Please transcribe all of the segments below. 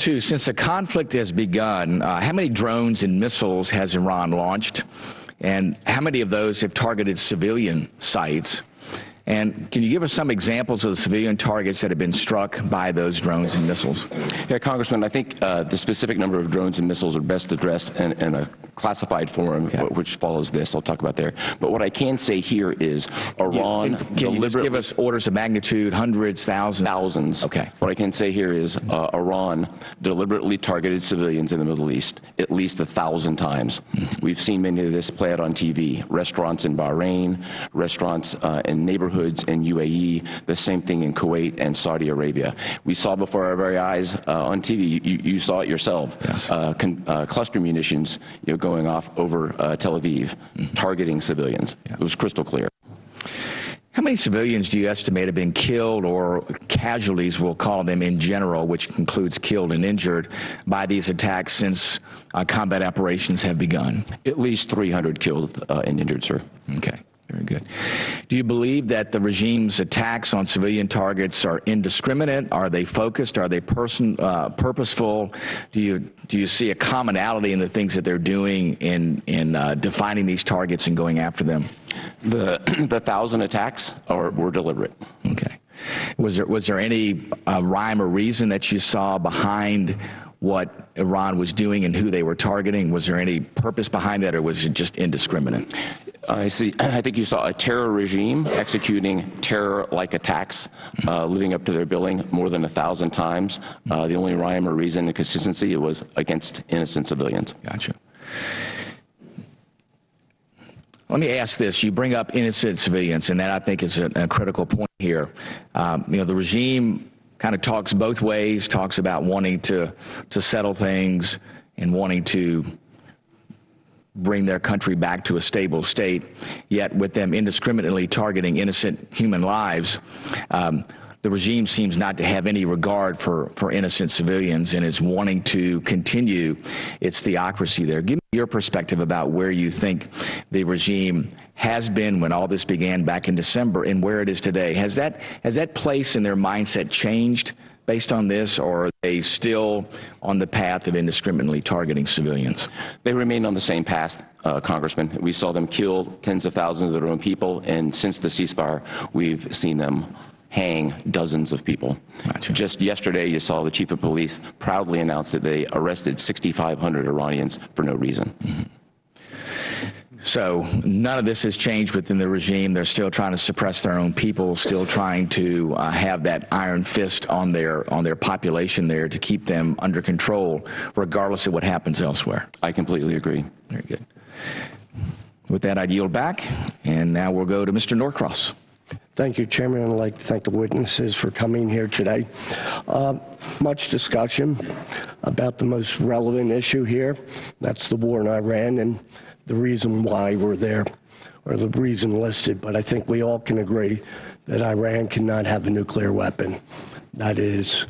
Two, since the conflict has begun, how many drones and missiles has Iran launched? And how many of those have targeted civilian sites? And can you give us some examples of the civilian targets that have been struck by those drones and missiles? Yeah, Congressman, I think the specific number of drones and missiles are best addressed in a classified forum, which follows this. I'll talk about there. But what I can say here is Iran Can you just give us orders of magnitude, hundreds, thousands? Thousands. Okay. What I can say here is Iran deliberately targeted civilians in the Middle East at least 1,000 times. We've seen many of this play out on TV. Restaurants in Bahrain, restaurants in neighborhoods in UAE, the same thing in Kuwait and Saudi Arabia. We saw before our very eyes on TV, you saw it yourself, yes. Cluster munitions going off over Tel Aviv, targeting civilians. Yeah. It was crystal clear. How many civilians do you estimate have been killed, or casualties, we'll call them in general, which includes killed and injured, by these attacks since combat operations have begun? At least 300 killed and injured, sir. Okay. Very good. Do you believe that the regime's attacks on civilian targets are indiscriminate? Are they focused? Are they purposeful? Do you see a commonality in the things that they're doing in defining these targets and going after them? The 1,000 attacks were deliberate. Okay. Was there any rhyme or reason that you saw behind what Iran was doing and who they were targeting? Was there any purpose behind that, or was it just indiscriminate? I think you saw a terror regime executing terror-like attacks, living up to their billing more than 1,000 times. The only rhyme or reason and consistency was against innocent civilians. Gotcha. Let me ask this. You bring up innocent civilians, and that I think is a critical point here. The regime kind of talks both ways, talks about wanting to settle things and wanting to bring their country back to a stable state, yet with them indiscriminately targeting innocent human lives, the regime seems not to have any regard for innocent civilians and is wanting to continue its theocracy there. Give me your perspective about where you think the regime has been when all this began back in December and where it is today. Has that place in their mindset changed based on this, or are they still on the path of indiscriminately targeting civilians? They remain on the same path, Congressman. We saw them kill tens of thousands of their own people, and since the ceasefire, we've seen them hang dozens of people. Gotcha. Just yesterday, you saw the chief of police proudly announce that they arrested 6,500 Iranians for no reason. Mm-hmm. So none of this has changed within the regime. They're still trying to suppress their own people, still trying to have that iron fist on their population there to keep them under control, regardless of what happens elsewhere. I completely agree. Very good. With that, I'd yield back, and now we'll go to Mr. Norcross. Thank you, Chairman. I'd like to thank the witnesses for coming here today. Much discussion about the most relevant issue here. That's the war in Iran and the reason why we're there, or the reason listed. But I think we all can agree that Iran cannot have a nuclear weapon. That is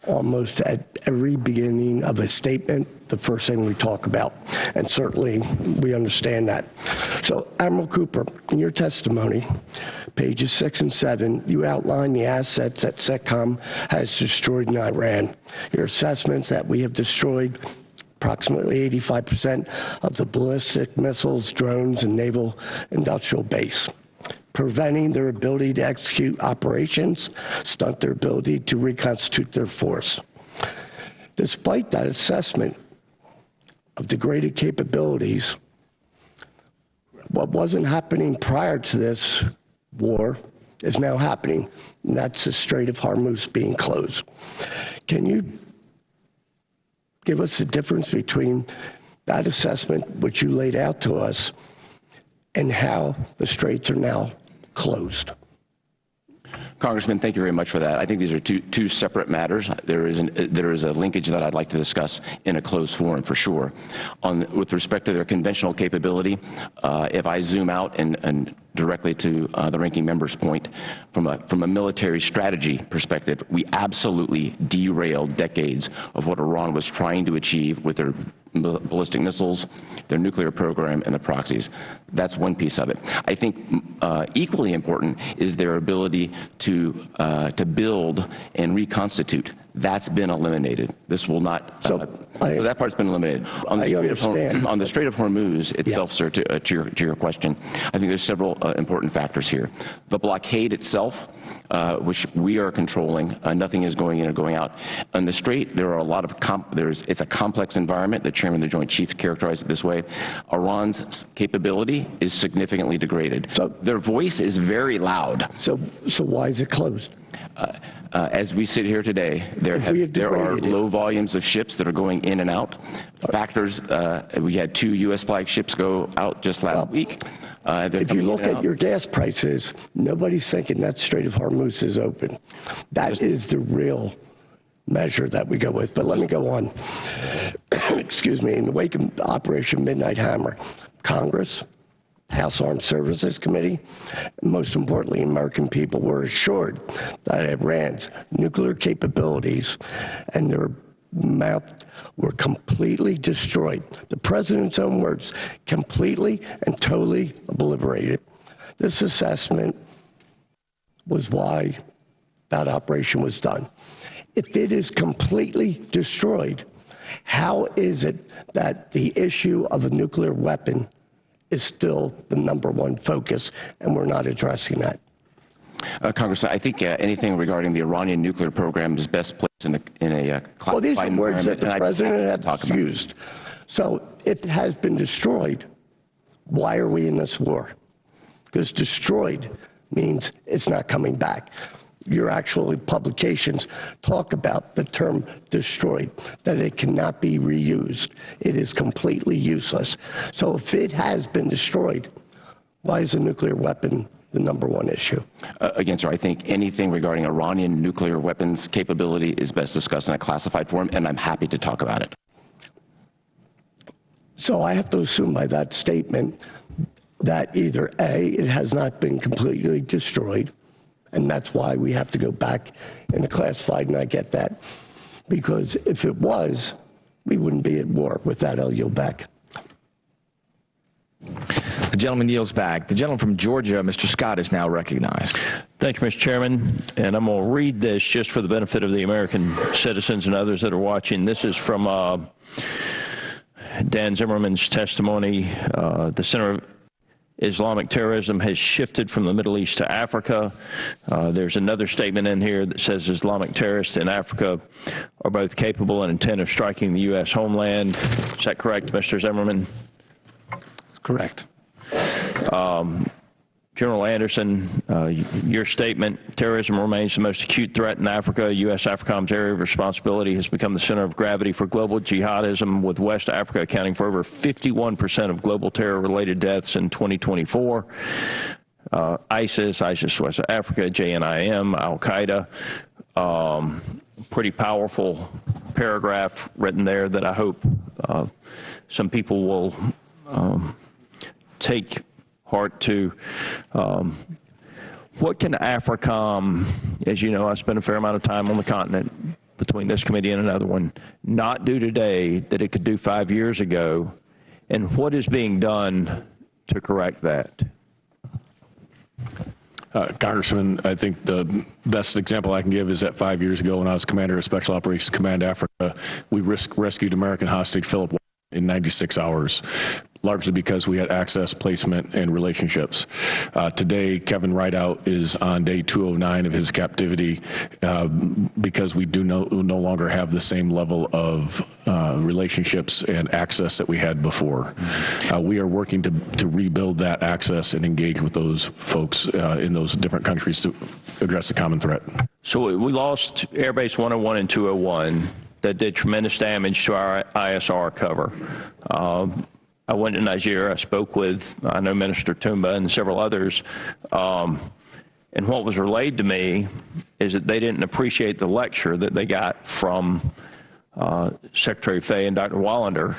almost at every beginning of a statement the first thing we talk about, and certainly we understand that. So, Admiral Cooper, in your testimony, pages 6 and 7, you outline the assets that CENTCOM has destroyed in Iran. Your assessments that we have destroyed approximately 85% of the ballistic missiles, drones, and naval industrial base, preventing their ability to execute operations, stunt their ability to reconstitute their force. Despite that assessment of degraded capabilities, what wasn't happening prior to this war is now happening, and that's the Strait of Hormuz being closed. Can you give us the difference between that assessment, which you laid out to us, and how the straits are now closed? Congressman, thank you very much for that. I think these are two separate matters. There is a linkage that I'd like to discuss in a closed forum for sure. With respect to their conventional capability, if I zoom out and directly to the ranking member's point, from a military strategy perspective, we absolutely derailed decades of what Iran was trying to achieve with their ballistic missiles, their nuclear program, and the proxies. That's one piece of it. I think equally important is their ability to build and reconstitute That's been eliminated. This will not. So that part's been eliminated. On the Strait of Hormuz itself, sir, to your question, I think there's several important factors here. The blockade itself, which we are controlling, nothing is going in or going out. On the Strait, there are a lot of it's a complex environment. The Chairman of the Joint Chiefs characterized it this way. Iran's capability is significantly degraded. So their voice is very loud. So why is it closed? As we sit here today, there are low volumes of ships that are going in and out. Factors, we had 2 U.S. flag ships go out just last week. If you look at your gas prices, nobody's thinking that Strait of Hormuz is open. That is the real measure that we go with. But let me go on. Excuse me. In the wake of Operation Midnight Hammer, Congress, House Armed Services Committee, and most importantly, American people were assured that Iran's nuclear capabilities and their mouth were completely destroyed. The president's own words, completely and totally obliterated. This assessment was why that operation was done. If it is completely destroyed, how is it that the issue of a nuclear weapon is still the #1 focus, and we're not addressing that? Congressman, I think anything regarding the Iranian nuclear program is best placed in a classified well, these are words that the president has used. So if it has been destroyed, why are we in this war? Because destroyed means it's not coming back. Your actual publications talk about the term destroyed, that it cannot be reused. It is completely useless. So if it has been destroyed, why is a nuclear weapon the #1 issue? Again, sir, I think anything regarding Iranian nuclear weapons capability is best discussed in a classified form, and I'm happy to talk about it. So I have to assume by that statement that either A, it has not been completely destroyed, and that's why we have to go back in the classified, and I get that. Because if it was, we wouldn't be at war. With that, I'll yield back. The gentleman yields back. The gentleman from Georgia, Mr. Scott, is now recognized. Thank you, Mr. Chairman. And I'm going to read this just for the benefit of the American citizens and others that are watching. This is from Dan Zimmerman's testimony. The Center of Islamic Terrorism has shifted from the Middle East to Africa. There's another statement in here that says Islamic terrorists in Africa are both capable and intent of striking the U.S. homeland. Is that correct, Mr. Zimmerman? Correct. General Anderson, your statement, terrorism remains the most acute threat in Africa. U.S. AFRICOM's area of responsibility has become the center of gravity for global jihadism, with West Africa accounting for over 51% of global terror-related deaths in 2024. ISIS West Africa, JNIM, Al-Qaeda. Pretty powerful paragraph written there that I hope some people will take heart to. What can AFRICOM, as you know, I spent a fair amount of time on the continent between this committee and another one, not do today that it could do 5 years ago, and what is being done to correct that? Congressman, I think the best example I can give is that 5 years ago when I was commander of Special Operations Command Africa, we rescued American hostage Philip in 96 hours. Largely because we had access, placement, and relationships. Today, Kevin Rideout is on day 209 of his captivity because we do no longer have the same level of relationships and access that we had before. We are working to rebuild that access and engage with those folks in those different countries to address the common threat. So we lost Airbase 101 and 201 that did tremendous damage to our ISR cover. I went to Nigeria. I spoke with, I know, Minister Toumba and several others. And what was relayed to me is that they didn't appreciate the lecture that they got from Secretary Fay and Dr. Wallander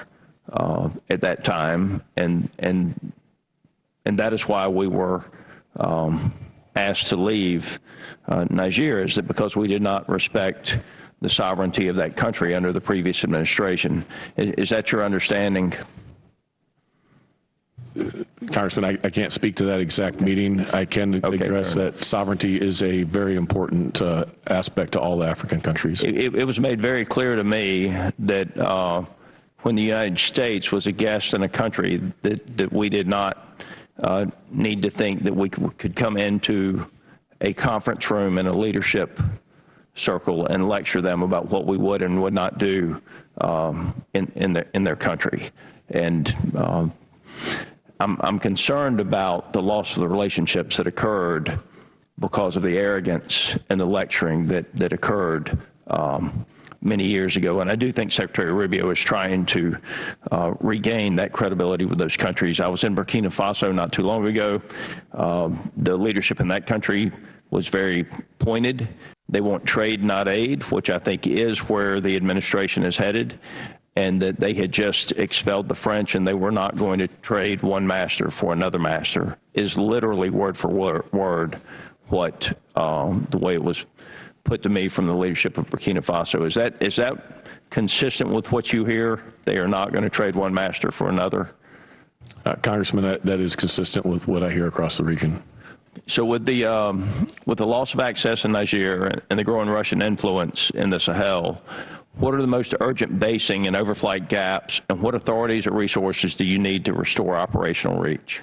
at that time. And that is why we were asked to leave Nigeria, is that because we did not respect the sovereignty of that country under the previous administration. Is that your understanding? Congressman, I can't speak to that exact meeting. I can address that sovereignty is a very important aspect to all the African countries. It was made very clear to me that when the United States was a guest in a country that we did not need to think that we could come into a conference room in a leadership circle and lecture them about what we would and would not do in their country. And I'm concerned about the loss of the relationships that occurred because of the arrogance and the lecturing that occurred many years ago. And I do think Secretary Rubio is trying to regain that credibility with those countries. I was in Burkina Faso not too long ago. The leadership in that country was very pointed. They want trade, not aid, which I think is where the administration is headed, and that they had just expelled the French and they were not going to trade one master for another master, is literally word for word what the way it was put to me from the leadership of Burkina Faso. Is that consistent with what you hear? They are not going to trade one master for another? Congressman, that is consistent with what I hear across the region. So with the loss of access in Niger and the growing Russian influence in the Sahel, what are the most urgent basing and overflight gaps, and what authorities or resources do you need to restore operational reach?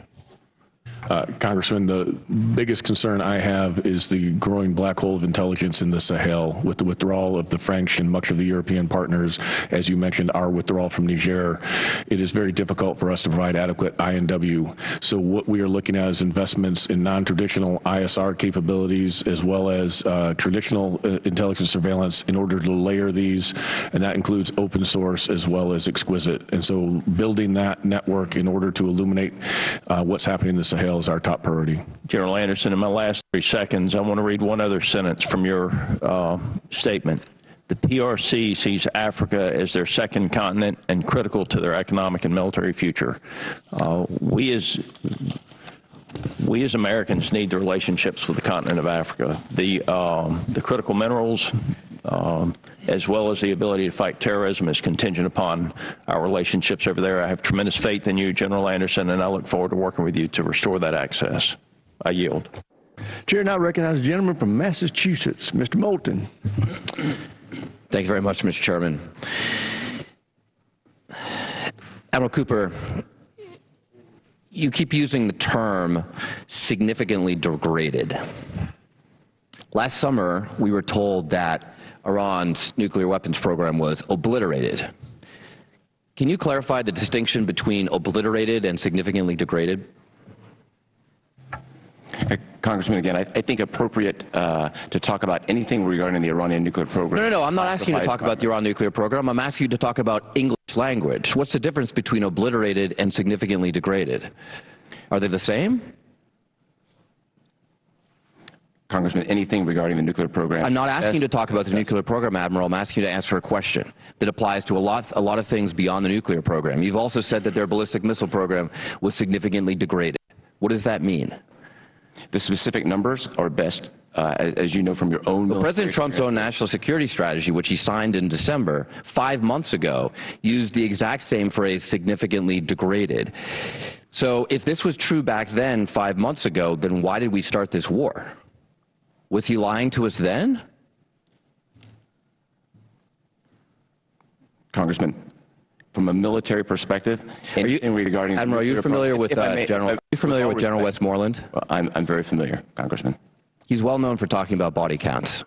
Congressman, the biggest concern I have is the growing black hole of intelligence in the Sahel. With the withdrawal of the French and much of the European partners, as you mentioned, our withdrawal from Niger, it is very difficult for us to provide adequate INW. So what we are looking at is investments in non-traditional ISR capabilities as well as traditional intelligence surveillance in order to layer these, and that includes open source as well as exquisite. And so building that network in order to illuminate what's happening in the Sahel is our top priority. General Anderson, in my last 3 seconds, I want to read one other sentence from your statement. The PRC sees Africa as their second continent and critical to their economic and military future. We as Americans need the relationships with the continent of Africa. The critical minerals, as well as the ability to fight terrorism, is contingent upon our relationships over there. I have tremendous faith in you, General Anderson, and I look forward to working with you to restore that access. I yield. Chair now recognizes the gentleman from Massachusetts, Mr. Moulton. Thank you very much, Mr. Chairman. Admiral Cooper, you keep using the term significantly degraded. Last summer, we were told that Iran's nuclear weapons program was obliterated. Can you clarify the distinction between obliterated and significantly degraded? Congressman, again, I think appropriate to talk about anything regarding the Iranian nuclear program. No, I'm not asking you to talk about the Iran nuclear program. I'm asking you to talk about English language. What's the difference between obliterated and significantly degraded? Are they the same? Congressman, anything regarding the nuclear program. I'm not asking you to talk about the nuclear program, Admiral. I'm asking you to answer a question that applies to a lot of things beyond the nuclear program. You've also said that their ballistic missile program was significantly degraded. What does that mean? The specific numbers are best, as you know from your own... Well, President Trump's own national security strategy, which he signed in December, 5 months ago, used the exact same phrase, significantly degraded. So if this was true back then, 5 months ago, then why did we start this war? Was he lying to us then? Congressman, from a military perspective, regarding... Admiral, are you familiar with General Westmoreland? I'm very familiar, Congressman. He's well known for talking about body counts.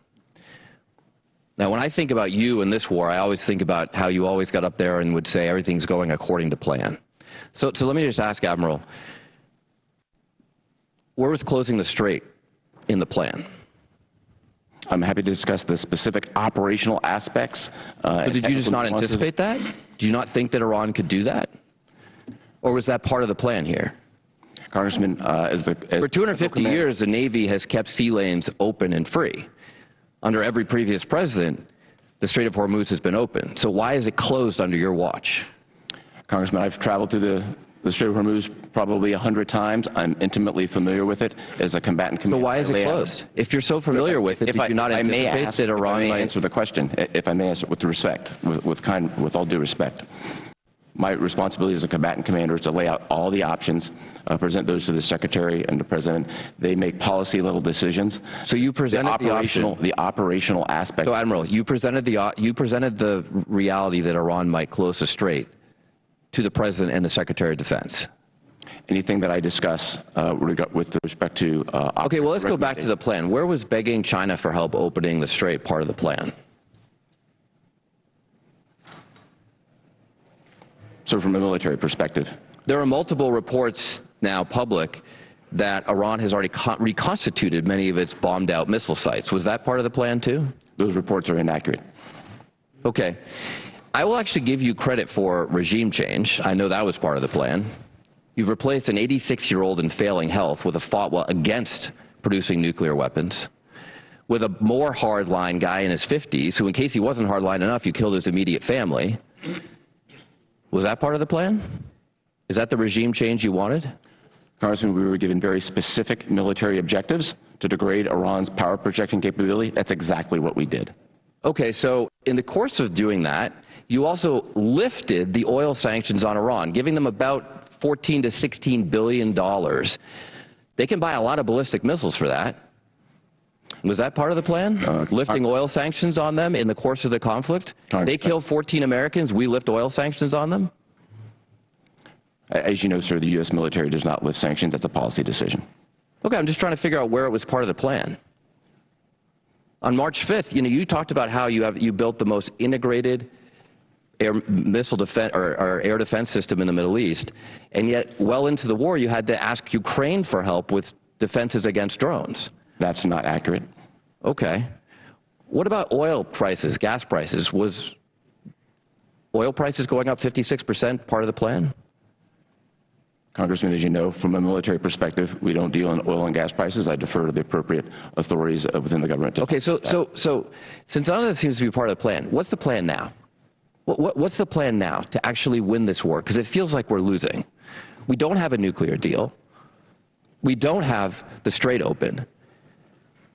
Now, when I think about you in this war, I always think about how you always got up there and would say everything's going according to plan. So let me just ask, Admiral, where was closing the strait in the plan? I'm happy to discuss the specific operational aspects. But did you just not anticipate that? Do you not think that Iran could do that? Or was that part of the plan here? Congressman, for 250 years, the Navy has kept sea lanes open and free. Under every previous president, the Strait of Hormuz has been open. So why is it closed under your watch? Congressman, I've traveled through the Strait of Hormuz probably 100 times. I'm intimately familiar with it as a combatant commander. So why is it closed? If you're so familiar with it, did you not anticipate that Iran might... If I may answer the question, if I may answer with respect, with all due respect. My responsibility as a combatant commander is to lay out all the options, present those to the Secretary and the President. They make policy-level decisions. So you presented the operational aspect. So, Admiral, you presented the reality that Iran might close the strait to the President and the Secretary of Defense. Anything that I discuss with respect to... okay, well, let's go back to the plan. Where was begging China for help opening the strait part of the plan? So from a military perspective. There are multiple reports now public that Iran has already reconstituted many of its bombed-out missile sites. Was that part of the plan, too? Those reports are inaccurate. Okay. I will actually give you credit for regime change. I know that was part of the plan. You've replaced an 86-year-old in failing health with a fatwa against producing nuclear weapons, with a more hardline guy in his 50s who, in case he wasn't hardline enough, you killed his immediate family. Was that part of the plan? Is that the regime change you wanted? Congressman, we were given very specific military objectives to degrade Iran's power projection capability. That's exactly what we did. Okay, so in the course of doing that, you also lifted the oil sanctions on Iran, giving them about $14 to $16 billion. They can buy a lot of ballistic missiles for that. Was that part of the plan? Lifting oil sanctions on them in the course of the conflict? They killed 14 Americans, we lift oil sanctions on them? As you know, sir, the U.S. military does not lift sanctions. That's a policy decision. Okay, I'm just trying to figure out where it was part of the plan. On March 5th, you talked about how you built the most integrated air missile defense or air defense system in the Middle East, and yet well into the war you had to ask Ukraine for help with defenses against drones. That's not accurate. Okay. What about oil prices, gas prices? Was oil prices going up 56% part of the plan? Congressman, as you know, from a military perspective, we don't deal in oil and gas prices. I defer to the appropriate authorities within the government. Okay, so since none of this seems to be part of the plan, what's the plan now? What's the plan now to actually win this war? Because it feels like we're losing. We don't have a nuclear deal. We don't have the strait open.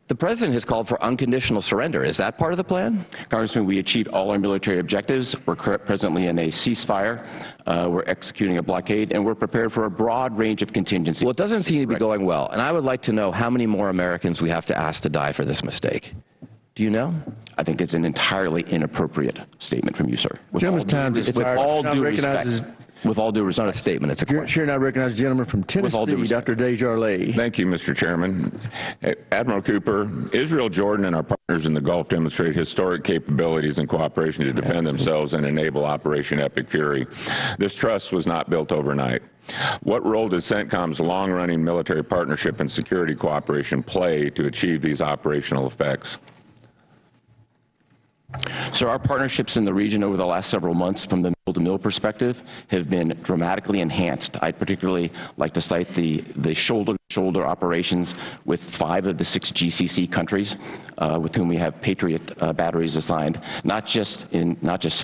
The President has called for unconditional surrender. Is that part of the plan? Congressman, we achieved all our military objectives. We're presently in a ceasefire. We're executing a blockade, and we're prepared for a broad range of contingencies. Well, it doesn't seem to be going well, and I would like to know how many more Americans we have to ask to die for this mistake. Do you know? I think it's an entirely inappropriate statement from you, sir. With all due respect. With all due respect. It's not a statement, it's a question. Chair, I recognize the gentleman from Tennessee, Dr. Desjardins. Thank you, Mr. Chairman. Admiral Cooper, Israel, Jordan, and our partners in the Gulf demonstrate historic capabilities and cooperation to defend themselves and enable Operation Epic Fury. This trust was not built overnight. What role does CENTCOM's long-running military partnership and security cooperation play to achieve these operational effects? So our partnerships in the region over the last several months from the mill-to-mill perspective have been dramatically enhanced. I'd particularly like to cite the shoulder-to-shoulder operations with 5 of the 6 GCC countries with whom we have Patriot batteries assigned, not just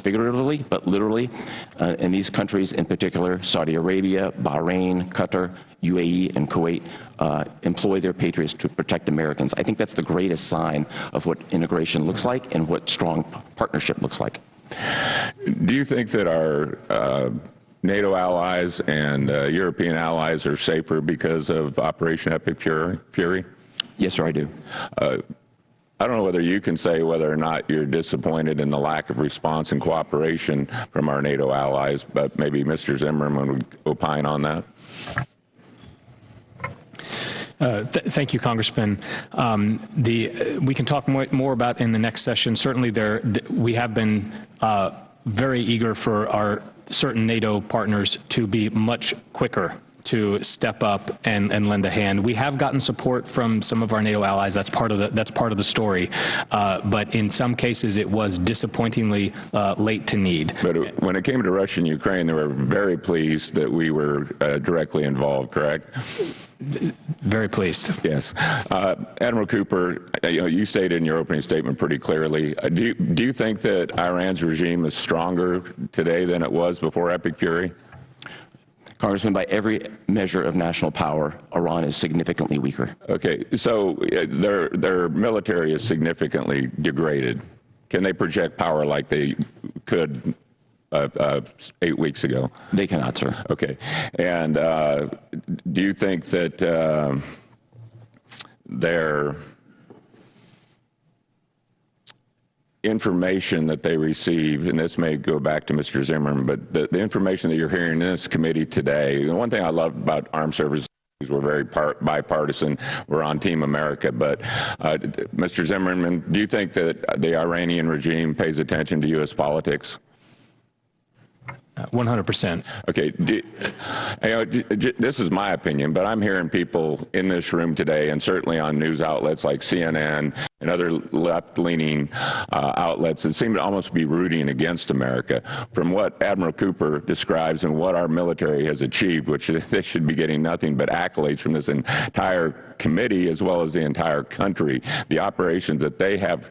figuratively, but literally. And these countries in particular, Saudi Arabia, Bahrain, Qatar, UAE, and Kuwait, employ their Patriots to protect Americans. I think that's the greatest sign of what integration looks like and what strong partnership looks like. Do you think that our NATO allies and European allies are safer because of Operation Epic Fury? Yes, sir, I do. I don't know whether you can say whether or not you're disappointed in the lack of response and cooperation from our NATO allies, but maybe Mr. Zimmerman would opine on that. Thank you, Congressman. We can talk more about in the next session. Certainly, we have been very eager for our certain NATO partners to be much quicker to step up and lend a hand. We have gotten support from some of our NATO allies. That's part of the story. But in some cases, it was disappointingly late to need. But when it came to Russia and Ukraine, they were very pleased that we were directly involved. Correct? Very pleased. Yes. Admiral Cooper, you stated in your opening statement pretty clearly, do you think that Iran's regime is stronger today than it was before Epic Fury? Congressman, by every measure of national power, Iran is significantly weaker. Okay, so their military is significantly degraded. Can they project power like they could 8 weeks ago? They cannot, sir. Okay. And do you think that their information that they receive, and this may go back to Mr. Zimmerman, but the information that you're hearing in this committee today, the one thing I love about armed services, we're very bipartisan. We're on Team America. But Mr. Zimmerman, do you think that the Iranian regime pays attention to U.S. politics? 100%. Okay, this is my opinion, but I'm hearing people in this room today, and certainly on news outlets like CNN and other left-leaning outlets that seem to almost be rooting against America. From what Admiral Cooper describes and what our military has achieved, which they should be getting nothing but accolades from this entire committee as well as the entire country, the operations that they have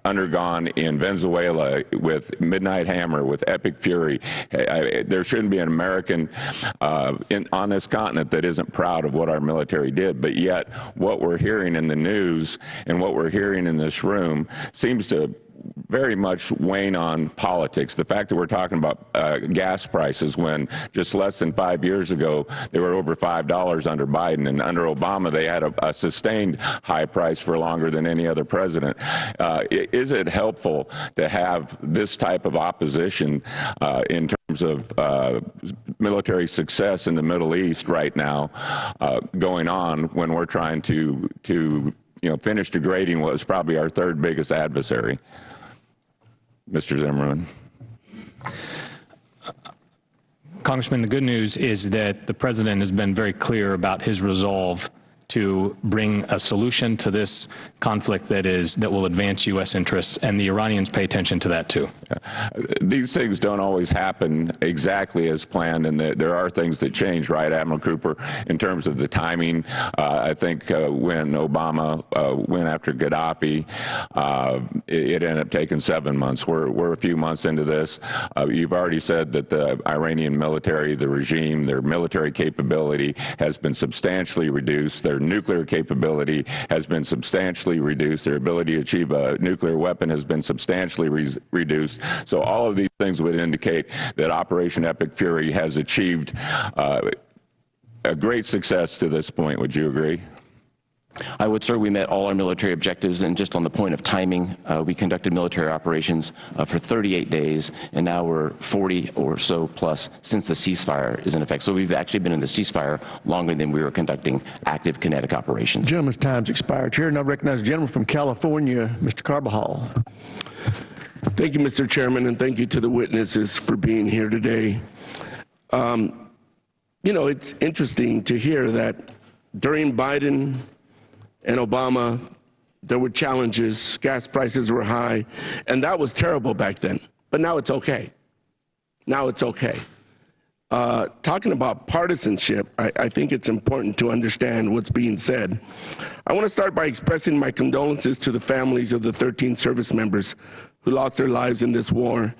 undergone in Venezuela with Midnight Hammer, with Epic Fury. There shouldn't be an American on this continent that isn't proud of what our military did, but yet what we're hearing in the news and what we're hearing in this room seems to very much wane on politics. The fact that we're talking about gas prices when just less than 5 years ago they were over $5 under Biden, and under Obama they had a sustained high price for longer than any other president. Is it helpful to have this type of opposition in terms of military success in the Middle East right now going on when we're trying to finish degrading what was probably our third biggest adversary? Mr. Zimmerman. Congressman, the good news is that the president has been very clear about his resolve to bring a solution to this conflict that will advance U.S. interests, and the Iranians pay attention to that too. These things don't always happen exactly as planned, and there are things that change, right, Admiral Cooper, in terms of the timing. I think when Obama went after Gaddafi, it ended up taking 7 months. We're a few months into this. You've already said that the Iranian military, the regime, their military capability has been substantially reduced. Their nuclear capability has been substantially reduced. Their ability to achieve a nuclear weapon has been substantially reduced. So all of these things would indicate that Operation Epic Fury has achieved a great success to this point. Would you agree? I would, sir. We met all our military objectives, and just on the point of timing, we conducted military operations for 38 days, and now we're 40 or so plus since the ceasefire is in effect. So we've actually been in the ceasefire longer than we were conducting active kinetic operations. Gentleman's time's expired. Chair, and I recognize the gentleman from California, Mr. Carbajal. Thank you, Mr. Chairman, and thank you to the witnesses for being here today. It's interesting to hear that during Biden and Obama, there were challenges, gas prices were high, and that was terrible back then. But now it's okay. Now it's okay. Talking about partisanship, I think it's important to understand what's being said. I want to start by expressing my condolences to the families of the 13 service members who lost their lives in this war,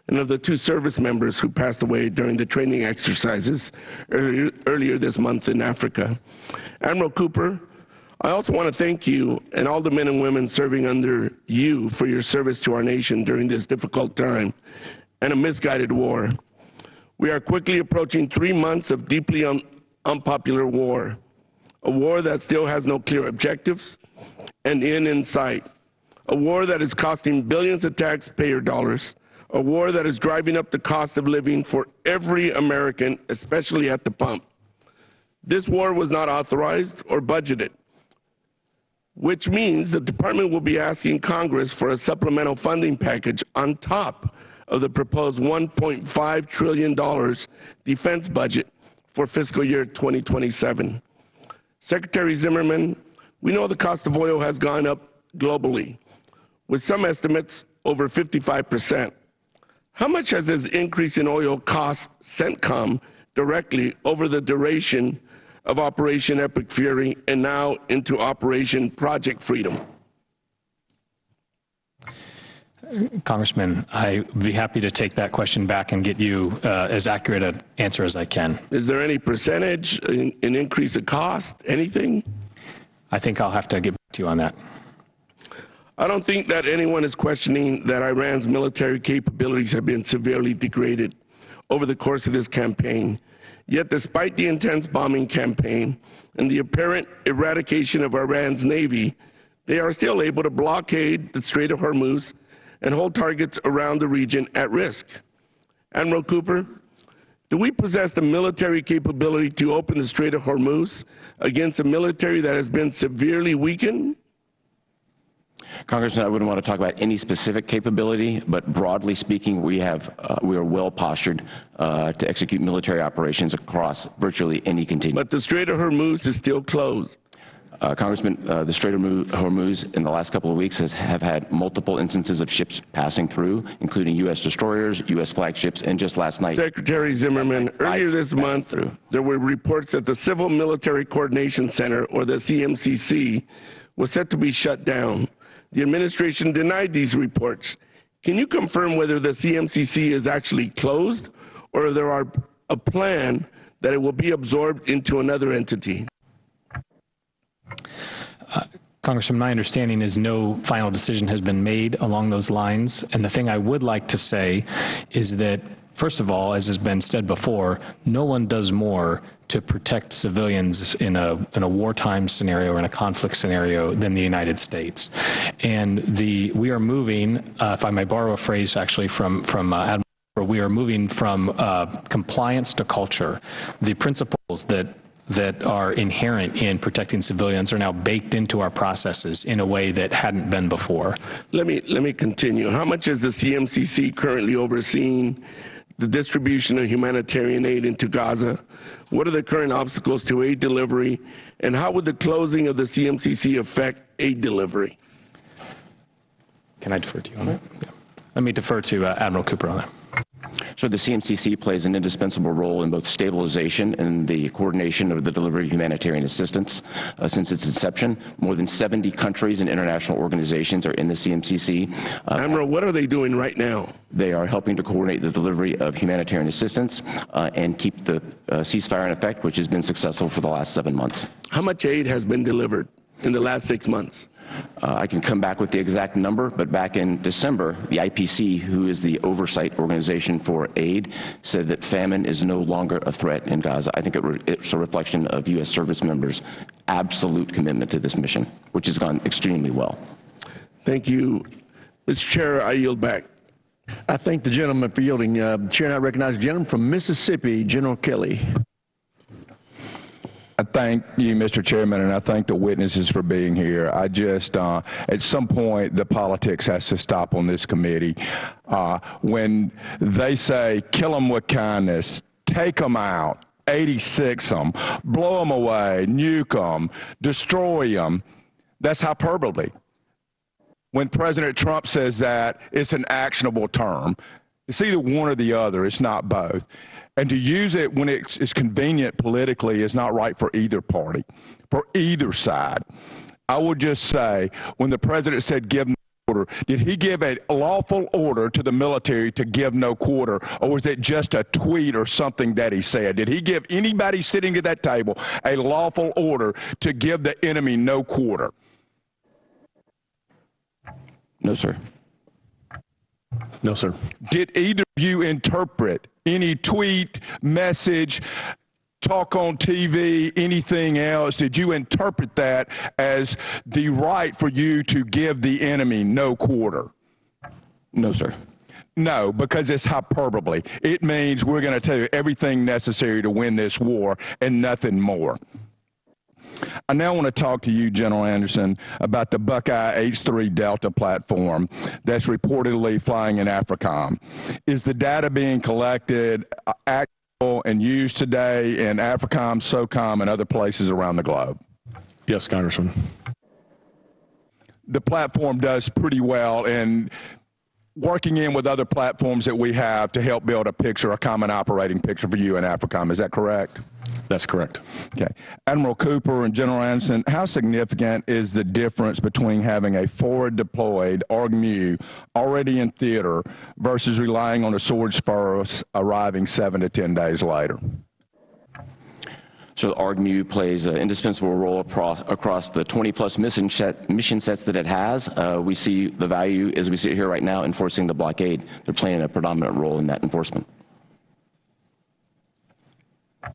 and of the 2 service members who passed away during the training exercises earlier this month in Africa. Admiral Cooper, I also want to thank you and all the men and women serving under you for your service to our nation during this difficult time and a misguided war. We are quickly approaching 3 months of deeply unpopular war, a war that still has no clear objectives and end in sight, a war that is costing billions of taxpayer dollars, a war that is driving up the cost of living for every American, especially at the pump. This war was not authorized or budgeted, which means the department will be asking Congress for a supplemental funding package on top of the proposed $1.5 trillion defense budget for fiscal year 2027. Secretary Zimmerman, we know the cost of oil has gone up globally, with some estimates over 55%. How much has this increase in oil cost CENTCOM directly over the duration of Operation Epic Fury and now into Operation Project Freedom? Congressman, I'd be happy to take that question back and get you as accurate an answer as I can. Is there any percentage, an increase of cost, anything? I think I'll have to get back to you on that. I don't think that anyone is questioning that Iran's military capabilities have been severely degraded over the course of this campaign. Yet, despite the intense bombing campaign and the apparent eradication of Iran's navy, they are still able to blockade the Strait of Hormuz and hold targets around the region at risk. Admiral Cooper, do we possess the military capability to open the Strait of Hormuz against a military that has been severely weakened? Congressman, I wouldn't want to talk about any specific capability, but broadly speaking, we are well postured to execute military operations across virtually any continuum. But the Strait of Hormuz is still closed. Congressman, the Strait of Hormuz in the last couple of weeks have had multiple instances of ships passing through, including U.S. destroyers, U.S. flagships, and just last night. Secretary Zimmerman, earlier this month, there were reports that the Civil Military Coordination Center, or the CMCC, was set to be shut down. The administration denied these reports. Can you confirm whether the CMCC is actually closed, or there are a plan that it will be absorbed into another entity? Congressman, my understanding is no final decision has been made along those lines. And the thing I would like to say is that, first of all, as has been said before, no one does more to protect civilians in a wartime scenario or in a conflict scenario than the United States. And we are moving, if I may borrow a phrase actually from Admiral, we are moving from compliance to culture. The principles that are inherent in protecting civilians are now baked into our processes in a way that hadn't been before. Let me continue. How much is the CMCC currently overseeing the distribution of humanitarian aid into Gaza? What are the current obstacles to aid delivery? And how would the closing of the CMCC affect aid delivery? Can I defer to you on that? Yeah. Let me defer to Admiral Cooper on that. So the CMCC plays an indispensable role in both stabilization and the coordination of the delivery of humanitarian assistance. Since its inception, more than 70 countries and international organizations are in the CMCC. Admiral, what are they doing right now? They are helping to coordinate the delivery of humanitarian assistance and keep the ceasefire in effect, which has been successful for the last 7 months. How much aid has been delivered in the last 6 months? I can come back with the exact number, but back in December, the IPC, who is the oversight organization for aid, said that famine is no longer a threat in Gaza. I think it's a reflection of U.S. service members' absolute commitment to this mission, which has gone extremely well. Thank you. Mr. Chair, I yield back. I thank the gentleman for yielding. Chair, and I recognize the gentleman from Mississippi, General Kelly. I thank you, Mr. Chairman, and I thank the witnesses for being here. I just, at some point, the politics has to stop on this committee. When they say, kill them with kindness, take them out, 86 them, blow them away, nuke them, destroy them, that's hyperbole. When President Trump says that, it's an actionable term. It's either one or the other. It's not both. And to use it when it's convenient politically is not right for either party, for either side. I would just say, when the president said give no quarter, did he give a lawful order to the military to give no quarter, or was it just a tweet or something that he said? Did he give anybody sitting at that table a lawful order to give the enemy no quarter? No, sir. No, sir. Did either of you interpret any tweet, message, talk on TV, anything else? Did you interpret that as the right for you to give the enemy no quarter? No, sir. No, because it's hyperbole. It means we're going to tell you everything necessary to win this war and nothing more. I now want to talk to you, General Anderson, about the Buckeye H-3 Delta platform that's reportedly flying in AFRICOM. Is the data being collected actual and used today in AFRICOM, SOCOM, and other places around the globe? Yes, Congressman. The platform does pretty well in working in with other platforms that we have to help build a picture, a common operating picture for you in AFRICOM. Is that correct? That's correct. Okay. Admiral Cooper and General Anderson, how significant is the difference between having a forward deployed ARGMU already in theater versus relying on a sword spur arriving 7 to 10 days later? So ARGMU plays an indispensable role across the 20-plus mission sets that it has. We see the value, as we sit here right now, enforcing the blockade. They're playing a predominant role in that enforcement.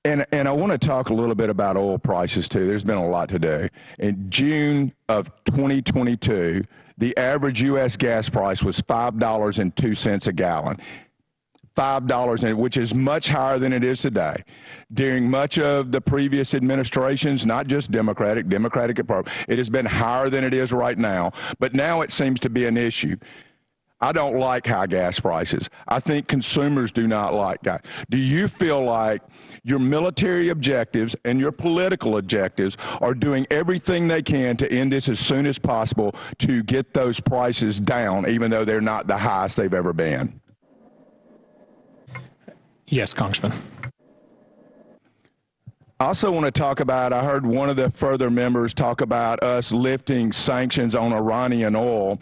And I want to talk a little bit about oil prices, too. There's been a lot to do. In June of 2022, the average U.S. gas price was $5.02 a gallon. $5, which is much higher than it is today. During much of the previous administrations, not just Democratic, it has been higher than it is right now. But now it seems to be an issue. I don't like high gas prices. I think consumers do not like that. Do you feel like your military objectives and your political objectives are doing everything they can to end this as soon as possible to get those prices down, even though they're not the highest they've ever been? Yes, Congressman. I also want to talk about, I heard one of the further members talk about us lifting sanctions on Iranian oil.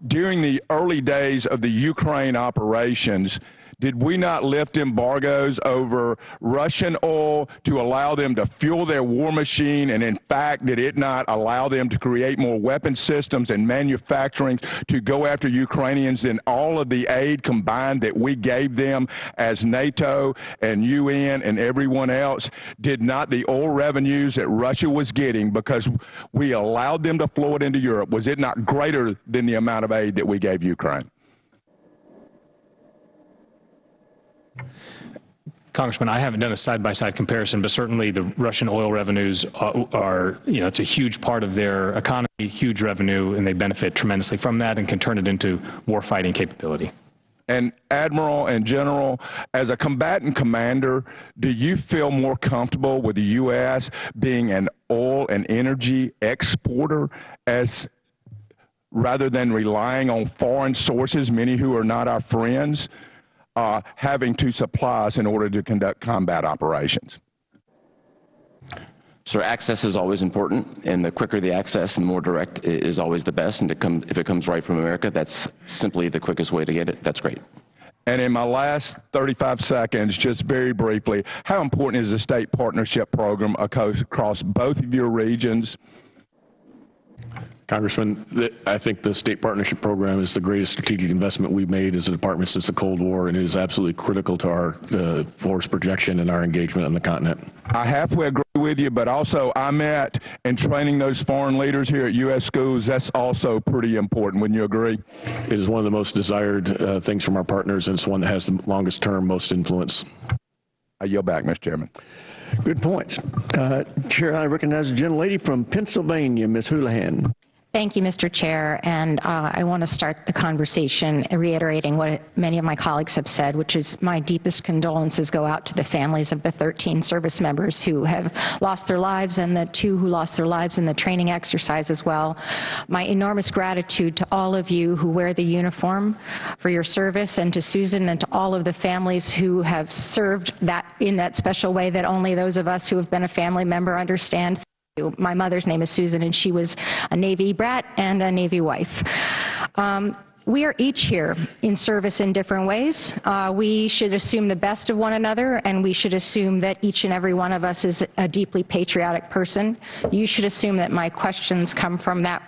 During the early days of the Ukraine operations, did we not lift embargoes over Russian oil to allow them to fuel their war machine? And in fact, did it not allow them to create more weapon systems and manufacturing to go after Ukrainians than all of the aid combined that we gave them as NATO and UN and everyone else? Did not the oil revenues that Russia was getting, because we allowed them to flow it into Europe, was it not greater than the amount of aid that we gave Ukraine? Congressman, I haven't done a side-by-side comparison, but certainly the Russian oil revenues are, it's a huge part of their economy, huge revenue, and they benefit tremendously from that and can turn it into war-fighting capability. And Admiral and General, as a combatant commander, do you feel more comfortable with the U.S. being an oil and energy exporter rather than relying on foreign sources, many who are not our friends, having to supply us in order to conduct combat operations? So access is always important, and the quicker the access and the more direct is always the best. And if it comes right from America, that's simply the quickest way to get it. That's great. And in my last 35 seconds, just very briefly, how important is the state partnership program across both of your regions? Congressman, I think the state partnership program is the greatest strategic investment we've made as a department since the Cold War, and it is absolutely critical to our force projection and our engagement on the continent. I halfway agree with you, but also I met in training those foreign leaders here at U.S. schools. That's also pretty important. Wouldn't you agree? It is one of the most desired things from our partners, and it's one that has the longest term, most influence. I yield back, Mr. Chairman. Good points. Chair, I recognize the gentlelady from Pennsylvania, Ms. Houlihan. Thank you, Mr. Chair, and I want to start the conversation reiterating what many of my colleagues have said, which is my deepest condolences go out to the families of the 13 service members who have lost their lives and the 2 who lost their lives in the training exercise as well. My enormous gratitude to all of you who wear the uniform for your service, and to Susan and to all of the families who have served that in that special way that only those of us who have been a family member understand. My mother's name is Susan, and she was a Navy brat and a Navy wife. We are each here in service in different ways. We should assume the best of one another, and we should assume that each and every one of us is a deeply patriotic person. You should assume that my questions come from that.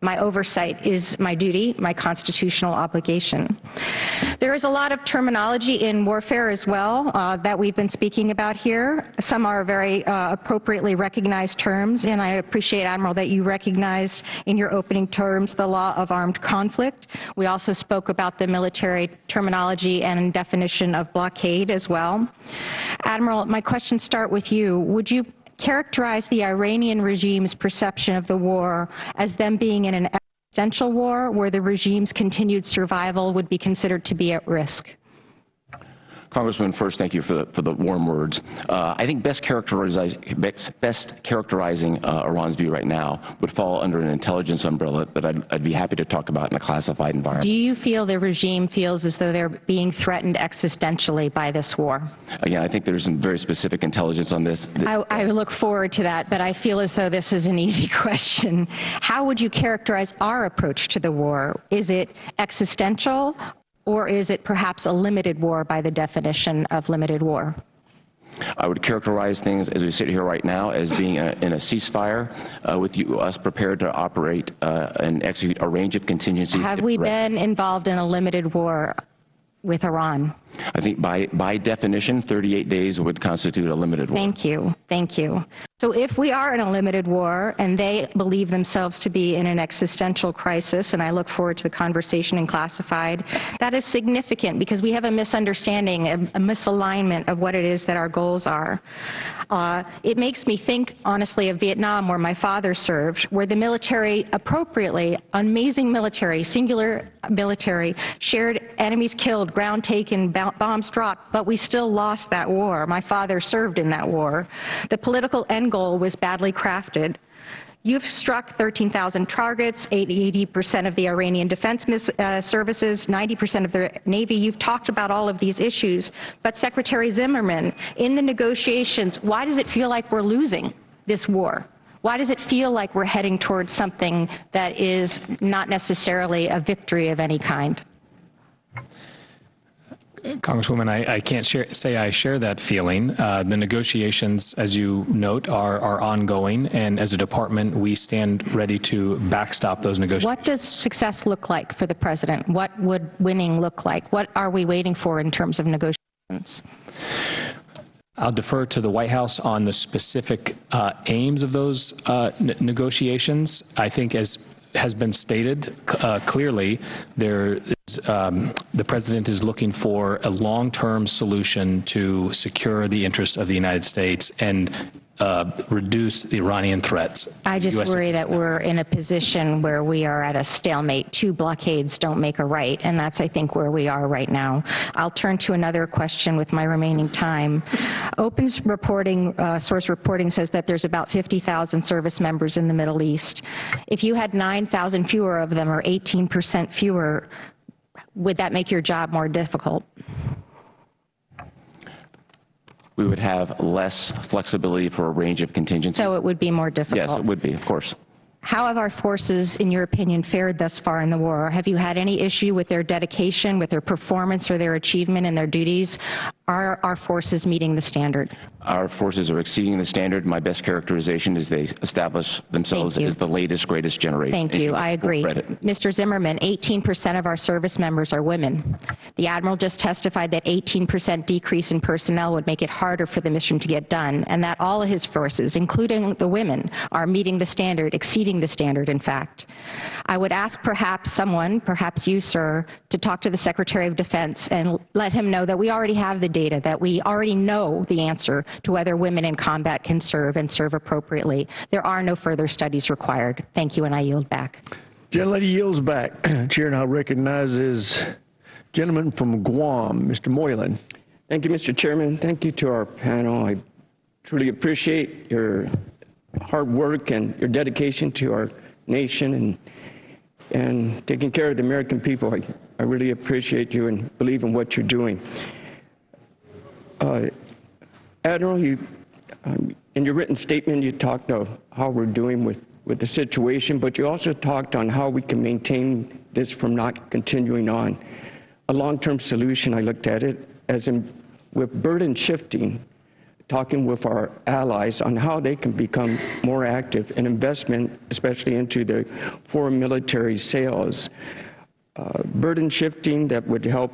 My oversight is my duty, my constitutional obligation. There is a lot of terminology in warfare as well that we've been speaking about here. Some are very appropriately recognized terms, and I appreciate, Admiral, that you recognized in your opening terms the law of armed conflict. We also spoke about the military terminology and definition of blockade as well. Admiral, my questions start with you. Would you characterize the Iranian regime's perception of the war as them being in an existential war where the regime's continued survival would be considered to be at risk? Congressman, first, thank you for the warm words. I think best characterizing Iran's view right now would fall under an intelligence umbrella that I'd be happy to talk about in a classified environment. Do you feel the regime feels as though they're being threatened existentially by this war? Again, I think there's some very specific intelligence on this. I look forward to that, but I feel as though this is an easy question. How would you characterize our approach to the war? Is it existential? Or is it perhaps a limited war by the definition of limited war? I would characterize things as we sit here right now as being in a ceasefire with us prepared to operate and execute a range of contingencies. Have we been involved in a limited war with Iran? I think by definition, 38 days would constitute a limited war. Thank you. Thank you. So if we are in a limited war and they believe themselves to be in an existential crisis, and I look forward to the conversation in classified, that is significant because we have a misunderstanding, a misalignment of what it is that our goals are. It makes me think, honestly, of Vietnam, where my father served, where the military appropriately, amazing military, singular military, shared enemies killed, ground taken, bombs dropped, but we still lost that war. My father served in that war. The political end goal was badly crafted. You've struck 13,000 targets, 80% of the Iranian defense services, 90% of the Navy. You've talked about all of these issues. But Secretary Zimmerman, in the negotiations, why does it feel like we're losing this war? Why does it feel like we're heading towards something that is not necessarily a victory of any kind? Congresswoman, I can't say I share that feeling. The negotiations, as you note, are ongoing, and as a department, we stand ready to backstop those negotiations. What does success look like for the president? What would winning look like? What are we waiting for in terms of negotiations? I'll defer to the White House on the specific aims of those negotiations. I think, as has been stated clearly, the president is looking for a long-term solution to secure the interests of the United States and reduce the Iranian threats. I just worry that we're in a position where we are at a stalemate. Two blockades don't make a right, and that's, I think, where we are right now. I'll turn to another question with my remaining time. Open's reporting, source reporting says that there's about 50,000 service members in the Middle East. If you had 9,000 fewer of them, or 18% fewer, would that make your job more difficult? We would have less flexibility for a range of contingencies. So it would be more difficult? Yes, it would be, of course. How have our forces, in your opinion, fared thus far in the war? Have you had any issue with their dedication, with their performance, or their achievement in their duties? Are our forces meeting the standard? Our forces are exceeding the standard. My best characterization is they establish themselves as the latest, greatest generation. Thank you. I agree. Mr. Zimmerman, 18% of our service members are women. The Admiral just testified that 18% decrease in personnel would make it harder for the mission to get done, and that all of his forces, including the women, are meeting the standard, exceeding the standard, in fact. I would ask perhaps someone, perhaps you, sir, to talk to the Secretary of Defense and let him know that we already have the data, that we already know the answer to whether women in combat can serve and serve appropriately. There are no further studies required. Thank you, and I yield back. Gentlelady yields back. Chair now recognizes gentleman from Guam, Mr. Moylan. Thank you, Mr. Chairman. Thank you to our panel. I truly appreciate your hard work and your dedication to our nation and taking care of the American people. I really appreciate you and believe in what you're doing. Admiral, in your written statement, you talked of how we're doing with the situation, but you also talked on how we can maintain this from not continuing on. A long-term solution, I looked at it as in with burden shifting, talking with our allies on how they can become more active in investment, especially into the foreign military sales. Burden shifting that would help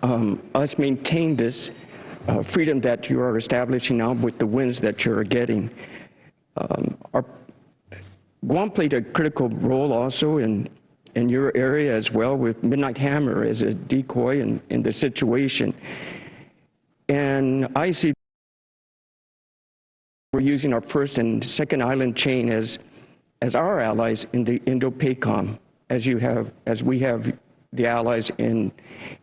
us maintain this freedom that you are establishing now with the wins that you're getting. Guam played a critical role also in your area as well, with Midnight Hammer as a decoy in the situation. And I see we're using our first and second island chain as our allies in the Indo-PACOM, as we have the allies in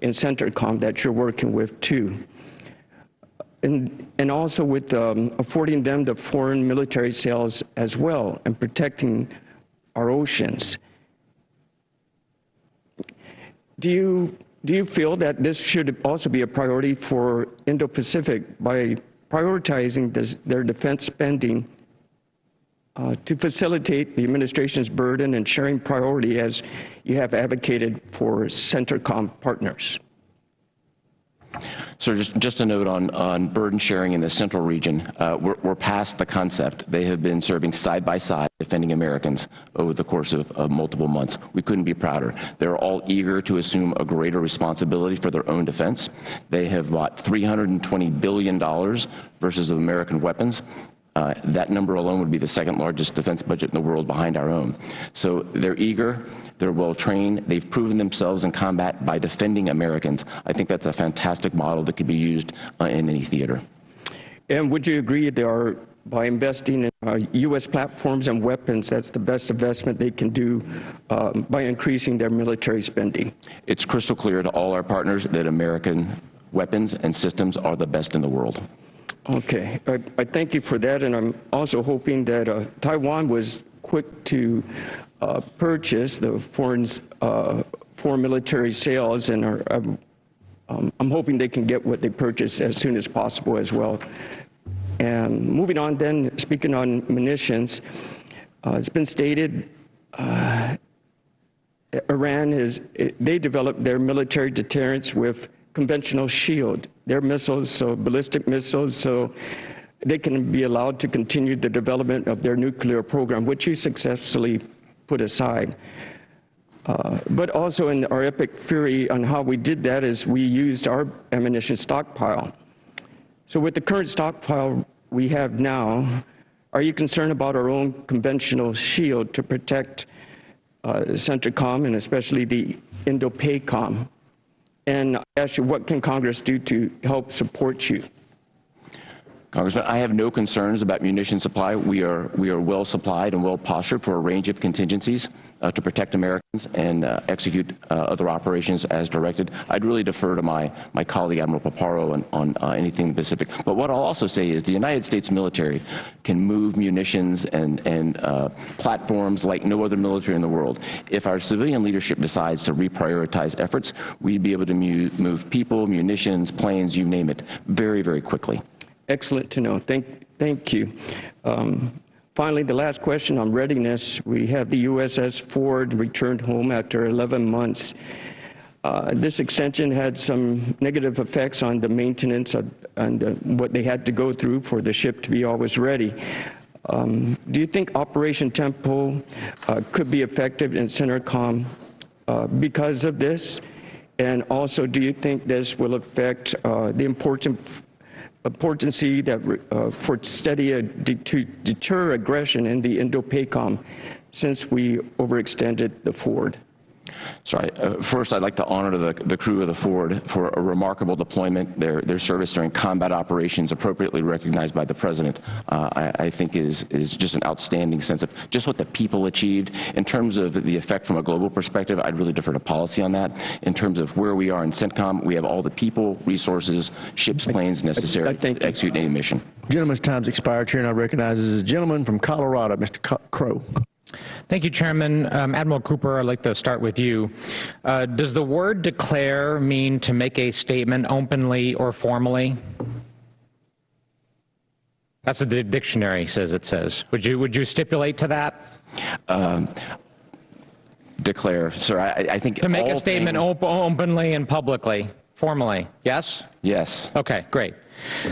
CENTERCOM that you're working with too. And also with affording them the foreign military sales as well and protecting our oceans. Do you feel that this should also be a priority for Indo-Pacific by prioritizing their defense spending to facilitate the administration's burden and sharing priority as you have advocated for CENTERCOM partners? So just a note on burden sharing in the central region. We're past the concept. They have been serving side by side, defending Americans over the course of multiple months. We couldn't be prouder. They're all eager to assume a greater responsibility for their own defense. They have bought $320 billion versus of American weapons. That number alone would be the second largest defense budget in the world behind our own. So they're eager, they're well trained, they've proven themselves in combat by defending Americans. I think that's a fantastic model that could be used in any theater. And would you agree by investing in U.S. platforms and weapons, that's the best investment they can do by increasing their military spending? It's crystal clear to all our partners that American weapons and systems are the best in the world. Okay, I thank you for that, and I'm also hoping that Taiwan was quick to purchase the foreign military sales, and I'm hoping they can get what they purchase as soon as possible as well. And moving on then, speaking on munitions, it's been stated Iran they developed their military deterrence with conventional shield, their missiles, so ballistic missiles, so they can be allowed to continue the development of their nuclear program, which you successfully put aside. But also in our epic fury on how we did that is we used our ammunition stockpile. So with the current stockpile we have now, are you concerned about our own conventional shield to protect CENTRICOM and especially the Indo-PACOM? And I ask you, what can Congress do to help support you? Congressman, I have no concerns about munition supply. We are well supplied and well postured for a range of contingencies to protect Americans and execute other operations as directed. I'd really defer to my colleague Admiral Paparo on anything specific. But what I'll also say is the United States military can move munitions and platforms like no other military in the world. If our civilian leadership decides to reprioritize efforts, we'd be able to move people, munitions, planes, you name it, very, very quickly. Excellent to know. Thank you. Finally, the last question on readiness. We have the USS Ford returned home after 11 months. This extension had some negative effects on the maintenance and what they had to go through for the ship to be always ready. Do you think Operation Tempo could be effective in CENTRICOM because of this? And also, do you think this will affect the importance that for steady to deter aggression in the Indo-PACOM since we overextended the Ford? Sorry. First, I'd like to honor the crew of the Ford for a remarkable deployment. Their service during combat operations, appropriately recognized by the President, I think is just an outstanding sense of just what the people achieved. In terms of the effect from a global perspective, I'd really defer to policy on that. In terms of where we are in CENTCOM, we have all the people, resources, ships, planes necessary to execute any mission. Gentleman's time's expired. Chair now recognizes a gentleman from Colorado, Mr. Crow. Thank you, Chairman. Admiral Cooper, I'd like to start with you. Does the word declare mean to make a statement openly or formally? That's what the dictionary says it says. Would you stipulate to that? Declare, sir. I think to make a statement openly and publicly, formally. Yes? Yes. Okay, great.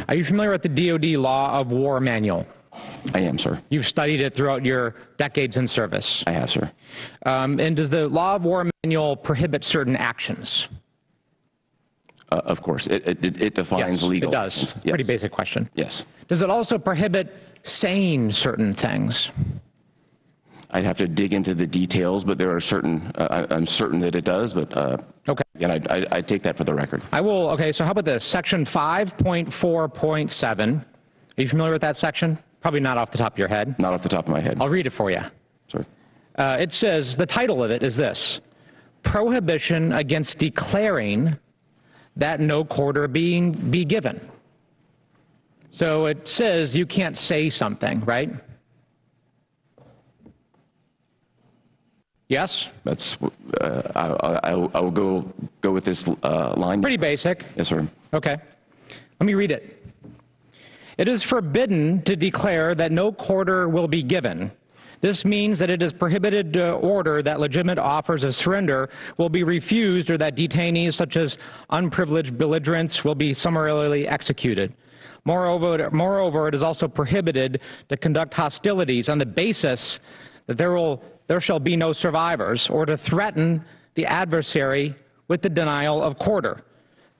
Are you familiar with the DoD Law of War Manual? I am, sir. You've studied it throughout your decades in service. I have, sir. And does the Law of War Manual prohibit certain actions? Of course. It defines legal. It does. Yes. Pretty basic question. Yes. Does it also prohibit saying certain things? I'd have to dig into the details, but there are certain, I'm certain that it does, but okay. Again, I take that for the record. I will, okay, so how about this? Section 5.4.7. Are you familiar with that section? Probably not off the top of your head. Not off the top of my head. I'll read it for you. Sorry. It says, the title of it is this: Prohibition against declaring that no quarter be given. So it says you can't say something, right? Yes? That's, I will go with this line. Pretty basic. Yes, sir. Okay. Let me read it. It is forbidden to declare that no quarter will be given, This means that it is prohibited to order that legitimate offers of surrender will be refused or that detainees such as unprivileged belligerents will be summarily executed. Moreover, it is also prohibited to conduct hostilities on the basis that there shall be no survivors or to threaten the adversary with the denial of quarter.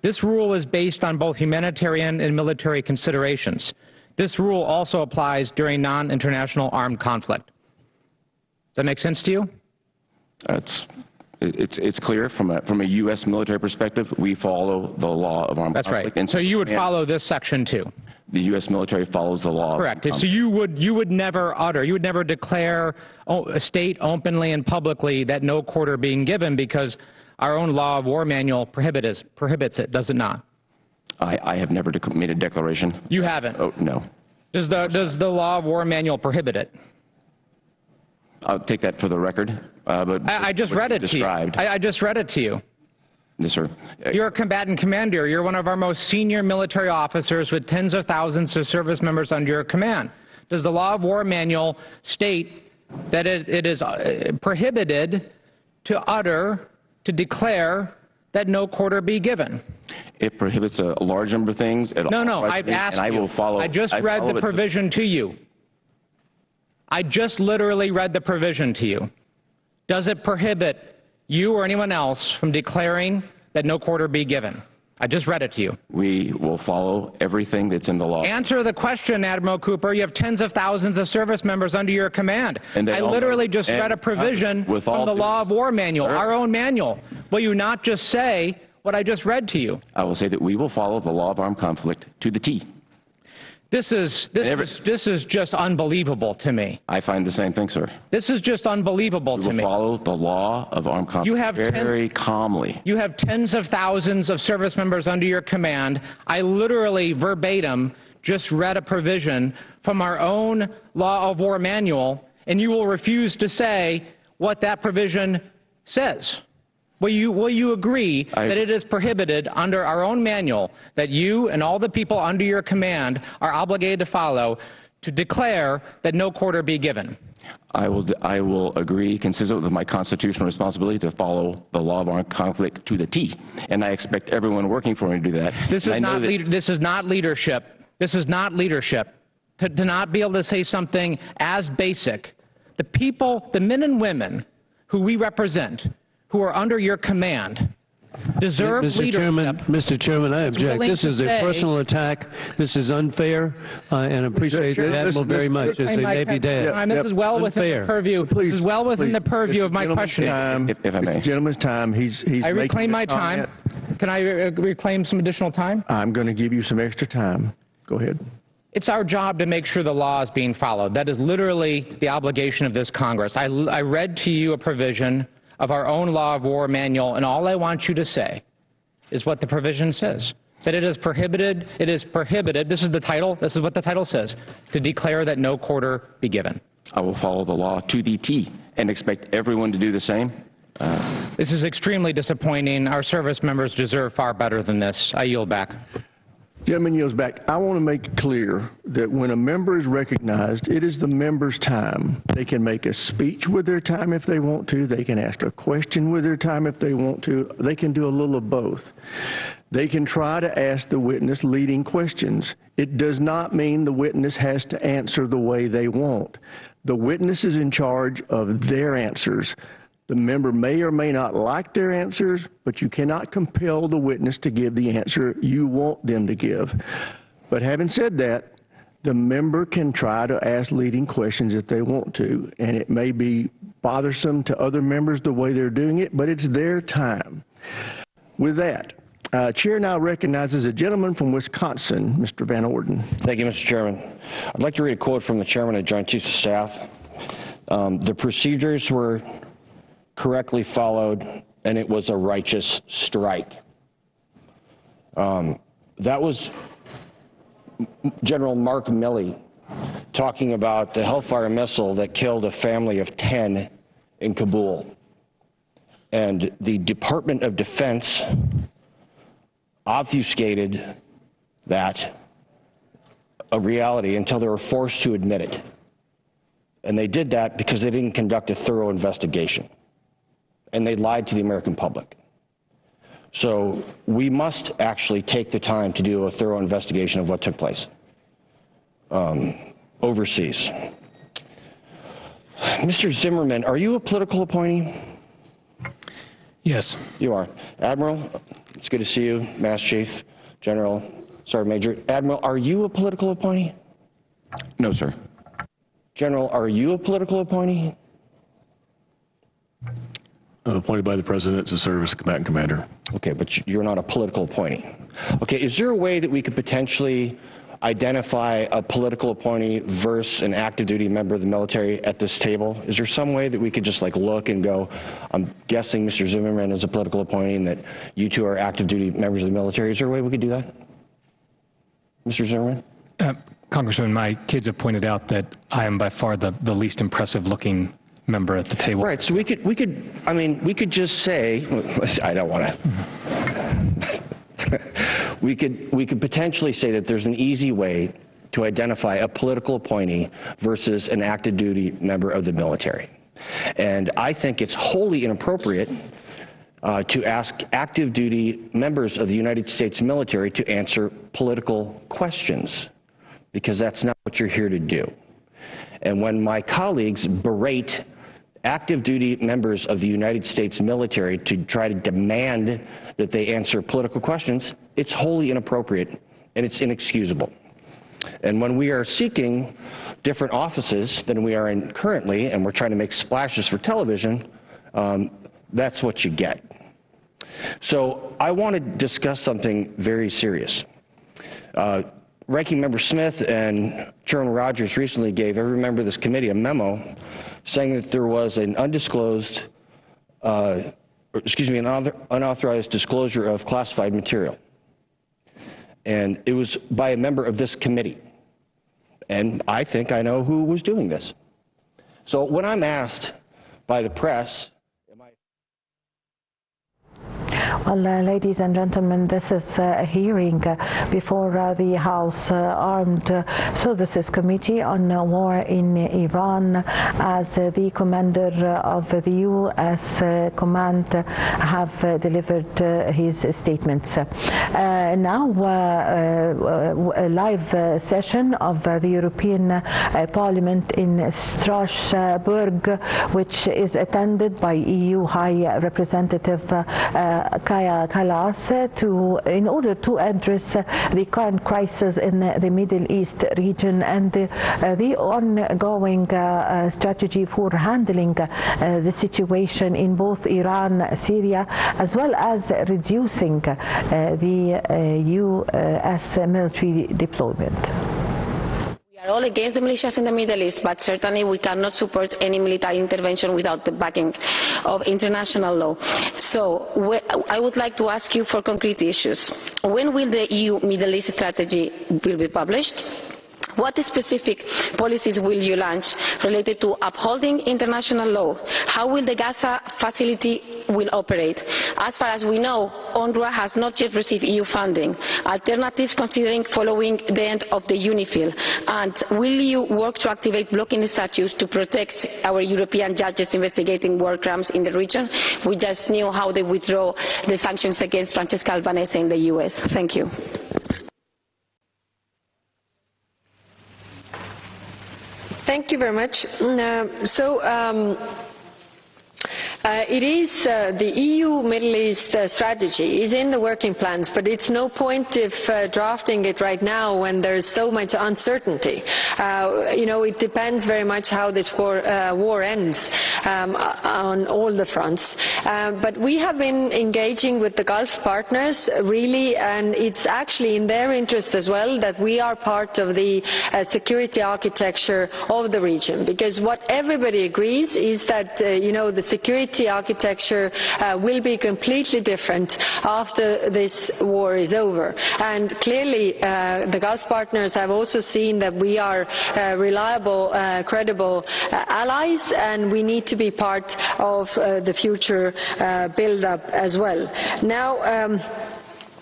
This rule is based on both humanitarian and military considerations. This rule also applies during non-international armed conflict. Does that make sense to you? It's clear from a U.S. military perspective, we follow the law of armed conflict. That's right. And so you would follow this section too? The U.S. military follows the law. Correct. So you would never declare a state openly and publicly that no quarter being given because our own law of war manual prohibits it, does it not? I have never made a declaration. You haven't? Oh, no. Does the law of war manual prohibit it? I'll take that for the record. But I just read it to you. I just read it to you. Yes, sir. You're a combatant commander. You're one of our most senior military officers with tens of thousands of service members under your command. Does the law of war manual state that it is prohibited to declare that no quarter be given? It prohibits a large number of things. No, I've asked you. I will follow. I just read the provision to you. I just literally read the provision to you. Does it prohibit you or anyone else from declaring that no quarter be given? I just read it to you. We will follow everything that's in the law. Answer the question, Admiral Cooper. You have tens of thousands of service members under your command. And I literally just read a provision from the law of war manual, our own manual. Will you not just say what I just read to you? I will say that we will follow the law of armed conflict to the T. This is just unbelievable to me. I find the same thing, sir. This is just unbelievable to me. We will follow the law of armed conflict very calmly. You have tens of thousands of service members under your command. I literally, verbatim, just read a provision from our own law of war manual, and you will refuse to say what that provision says. Will you agree that it is prohibited under our own manual that you and all the people under your command are obligated to follow to declare that no quarter be given? I will agree, consistent with my constitutional responsibility, to follow the law of armed conflict to the T. And I expect everyone working for me to do that. This is not leadership. This is not leadership. To not be able to say something as basic. The people, the men and women who we represent, who are under your command, deserve leadership. Mr. Chairman, I object. This is a personal attack. This is unfair, and I appreciate the Admiral very much. It's a Navy dad. This is well within the purview. This is well within the purview of my questioning. If I may. It's the gentleman's time. I reclaim my time. Can I reclaim some additional time? I'm going to give you some extra time. Go ahead. It's our job to make sure the law is being followed. That is literally the obligation of this Congress. I read to you a provision of our own law of war manual, and all I want you to say is what the provision says. That it is prohibited, this is the title, this is what the title says, to declare that no quarter be given. I will follow the law to the T and expect everyone to do the same. This is extremely disappointing. Our service members deserve far better than this. I yield back. Gentleman yields back. I want to make it clear that when a member is recognized, it is the member's time. They can make a speech with their time if they want to. They can ask a question with their time if they want to. They can do a little of both. They can try to ask the witness leading questions. It does not mean the witness has to answer the way they want. The witness is in charge of their answers. The member may or may not like their answers, but you cannot compel the witness to give the answer you want them to give. But having said that, the member can try to ask leading questions if they want to, and it may be bothersome to other members the way they're doing it, but it's their time. With that, Chair now recognizes a gentleman from Wisconsin, Mr. Van Orden. Thank you, Mr. Chairman. I'd like to read a quote from the Chairman of Joint Chiefs of Staff. The procedures were correctly followed, and it was a righteous strike. That was General Mark Milley talking about the Hellfire missile that killed a family of 10 in Kabul. And the Department of Defense obfuscated that a reality until they were forced to admit it. And they did that because they didn't conduct a thorough investigation. And they lied to the American public. So we must actually take the time to do a thorough investigation of what took place overseas. Mr. Zimmerman, are you a political appointee? Yes. You are. Admiral, it's good to see you. Master Chief, General, Sergeant Major. Admiral, are you a political appointee? No, sir. General, are you a political appointee? I'm appointed by the President to serve as a combatant commander. Okay, but you're not a political appointee. Okay, is there a way that we could potentially identify a political appointee versus an active duty member of the military at this table? Is there some way that we could just like look and go, I'm guessing Mr. Zimmerman is a political appointee and that you two are active duty members of the military? Is there a way we could do that? Mr. Zimmerman? Congressman, my kids have pointed out that I am by far the least impressive looking member at the table. Right, so we could just say, I don't want to. We could potentially say that there's an easy way to identify a political appointee versus an active duty member of the military. And I think it's wholly inappropriate to ask active duty members of the United States military to answer political questions, because that's not what you're here to do. And when my colleagues berate active duty members of the United States military to try to demand that they answer political questions, it's wholly inappropriate and it's inexcusable. And when we are seeking different offices than we are in currently, and we're trying to make splashes for television, that's what you get. So I want to discuss something very serious. Ranking Member Smith and Chairman Rogers recently gave every member of this committee a memo saying that there was an unauthorized disclosure of classified material. And it was by a member of this committee. And I think I know who was doing this. So when I'm asked by the press, Well, ladies and gentlemen, this is a hearing before the House Armed Services Committee on War in Iran, as the commander of the U.S. Command have delivered his statements. Now, a live session of the European Parliament in Strasbourg, which is attended by EU High Representative Kaja Kallas, in order to address the current crisis in the Middle East region and the ongoing strategy for handling the situation in both Iran, Syria, as well as reducing the U.S. military deployment. We are all against the militias in the Middle East, but certainly we cannot support any military intervention without the backing of international law. So I would like to ask you for concrete issues. When will the EU Middle East strategy be published? What specific policies will you launch related to upholding international law? How will the Gaza facility will operate? As far as we know, UNRWA has not yet received EU funding. Alternatives considering following the end of the UNIFIL? And will you work to activate blocking statutes to protect our European judges investigating war crimes in the region? We just knew how they withdraw the sanctions against Francesca Albanese in the US. Thank you. Thank you very much. It is the EU Middle East strategy is in the working plans, but it's no point if drafting it right now when there's so much uncertainty. It depends very much how this war ends on all the fronts. But we have been engaging with the Gulf partners really, and it's actually in their interest as well that we are part of the security architecture of the region, because what everybody agrees is that the security architecture will be completely different after this war is over. And clearly the Gulf partners have also seen that we are reliable, credible allies, and we need to be part of the future build-up as well. Now,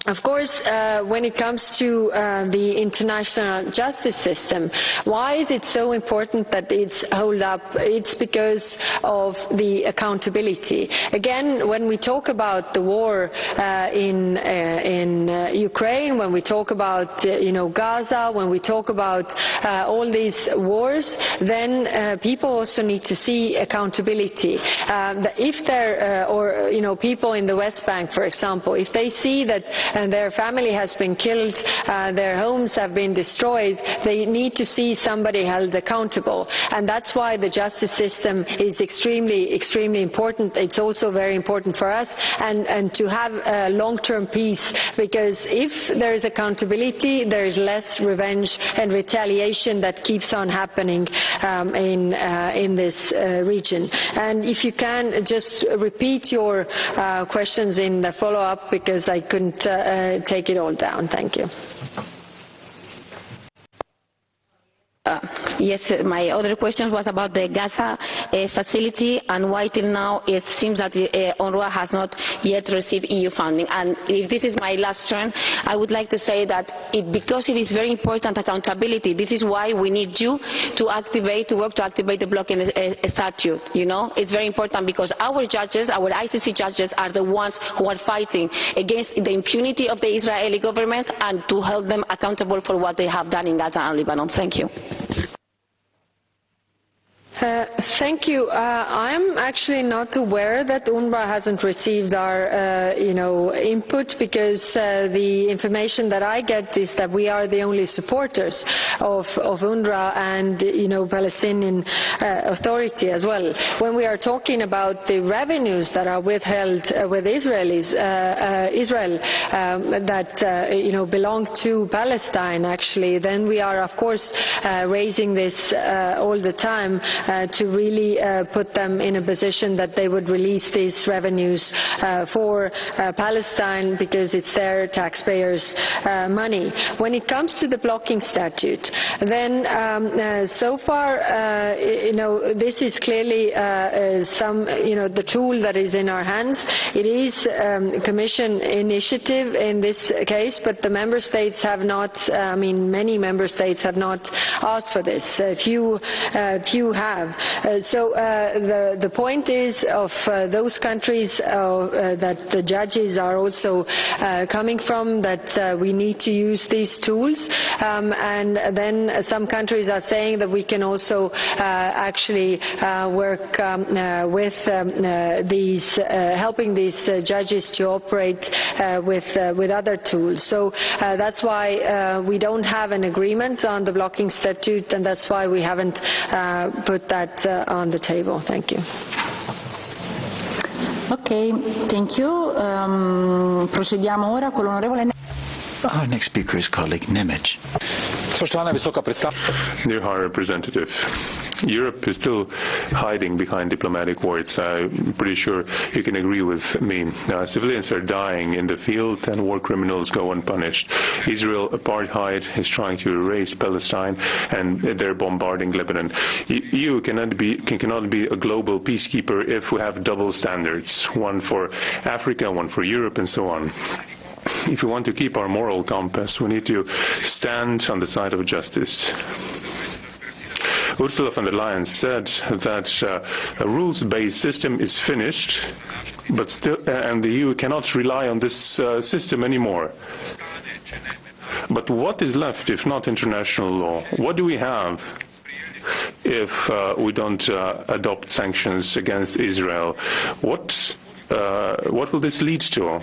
Of course, when it comes to the international justice system, why is it so important that it's held up? It's because of the accountability. Again, when we talk about the war in Ukraine, when we talk about Gaza, when we talk about all these wars, then people also need to see accountability. If there, people in the West Bank, for example, if they see that their family has been killed, their homes have been destroyed, they need to see somebody held accountable. And that's why the justice system is extremely, extremely important. It's also very important for us and to have long-term peace, because if there is accountability, there is less revenge and retaliation that keeps on happening in this region. And if you can just repeat your questions in the follow-up, because I couldn't take it all down. Thank you. Yes, my other question was about the Gaza facility and why till now it seems that UNRWA has not yet received EU funding. And if this is my last turn, I would like to say that because it is very important accountability, this is why we need you to work to activate the blocking statute. It's very important because our judges, our ICC judges, are the ones who are fighting against the impunity of the Israeli government and to hold them accountable for what they have done in Gaza and Lebanon. Thank you. Thank you. I'm actually not aware that UNRWA hasn't received our, input, because the information that I get is that we are the only supporters of UNRWA and, Palestinian Authority as well. When we are talking about the revenues that are withheld with Israel that, belong to Palestine, actually, then we are, of course, raising this all the time. To really put them in a position that they would release these revenues for Palestine, because it's their taxpayers' money. When it comes to the blocking statute, then so far, this is clearly the tool that is in our hands. It is a Commission initiative in this case, but the member states have not. Many member states have not asked for this. Few have. So the point is of those countries that the judges are also coming from, that we need to use these tools, and then some countries are saying that we can also actually work with helping these judges to operate with other tools. So that's why we don't have an agreement on the blocking statute, and that's why we haven't put that on the table. Thank you. Okay, thank you. Procediamo ora con l'onorevole. Our next speaker is colleague Nemec. Dear High Representative, Europe is still hiding behind diplomatic words. I'm pretty sure you can agree with me. Civilians are dying in the field and war criminals go unpunished. Israel apartheid is trying to erase Palestine and they're bombarding Lebanon. EU cannot be a global peacekeeper if we have double standards, one for Africa, one for Europe, and so on. If we want to keep our moral compass, we need to stand on the side of justice. Ursula von der Leyen said that a rules-based system is finished, but still, and the EU cannot rely on this system anymore. But what is left if not international law? What do we have if we don't adopt sanctions against Israel? What will this lead to?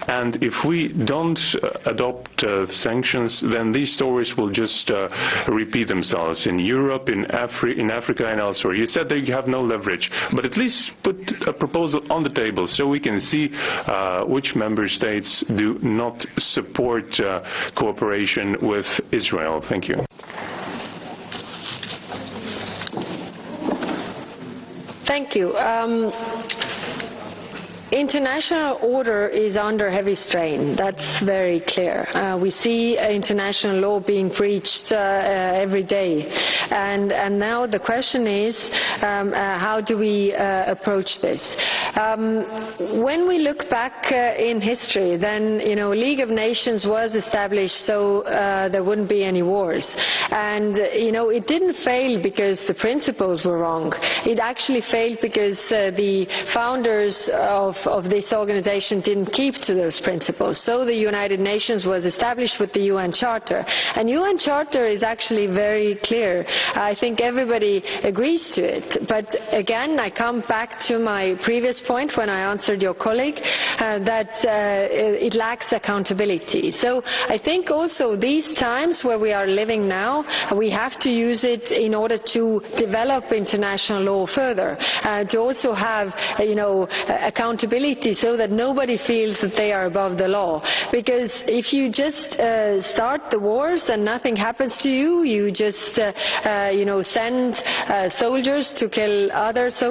And if we don't adopt sanctions, then these stories will just repeat themselves in Europe, in Africa, and elsewhere. You said that you have no leverage, but at least put a proposal on the table so we can see which member states do not support cooperation with Israel. Thank you. Thank you. International order is under heavy strain. That's very clear. We see international law being breached every day. And now the question is, how do we approach this? When we look back in history, then, League of Nations was established so there wouldn't be any wars. And, it didn't fail because the principles were wrong. It actually failed because the founders of this organization didn't keep to those principles. So the United Nations was established with the UN Charter. And UN Charter is actually very clear. I think everybody agrees to it. But again, I come back to my previous point when I answered your colleague, that it lacks accountability. So I think also these times where we are living now, we have to use it in order to develop international law further, to also have, accountability so that nobody feels that they are above the law. Because if you just start the wars and nothing happens to you, you just, send soldiers to kill other soldiers.